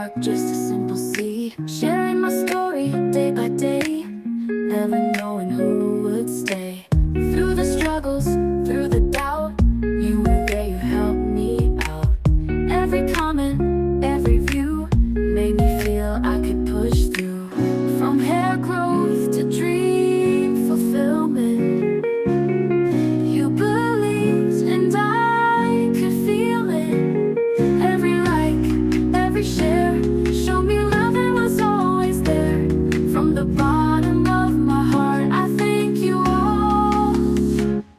spark, just a simple seed, sharing my story day by day, never knowing who would stay. Through the struggles, through the doubt, you were there, you helped me out. Every comment, every view made me feel I could push through. From hair growth to dream fulfillment, you believed and I could feel it. Every like, every share showed me love and was always there. From the bottom of my heart, I thank you all.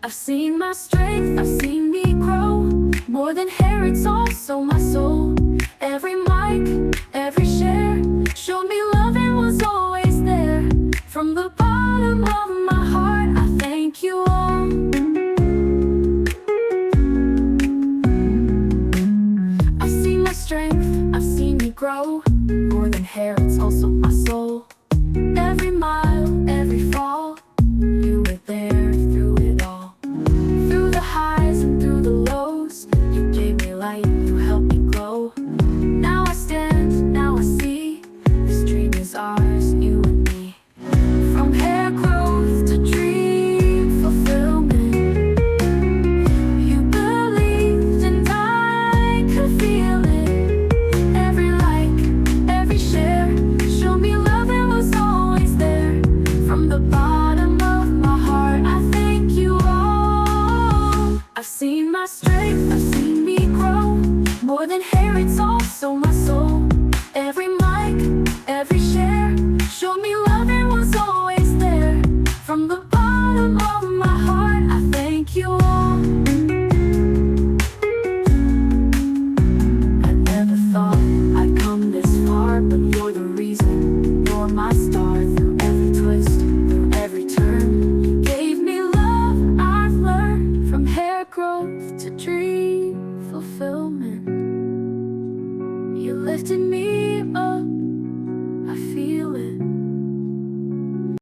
I've seen my strength, I've seen me grow. More than hair, it's also my soul. Every mic, every share showed me love and was always there. From the bottom of my heart, I thank you all. I've seen my strength, I've seen me grow. More than hair, it's also my soul. Every mile, every fall, you were there through it all. Through the highs and through the lows, you gave me light, you helped me glow. Now I stand, now I see, this dream is ours, you and me. From hair growth to dream fulfillment, you believed and I could feel it. Every like, every share showed me love and was always there. From the bottom of my heart, I thank you all. I've seen my strength, I've seen me grow. More than hair, it's also my soul. Every mic, every share showed me love and was always there. From the bottom of my heart, I thank you all. I never thought I'd come this far, but you're the reason. You're my star. Through every twist, through every turn, you gave me love I've learned. From hair growth to dream fulfillment, you lifted me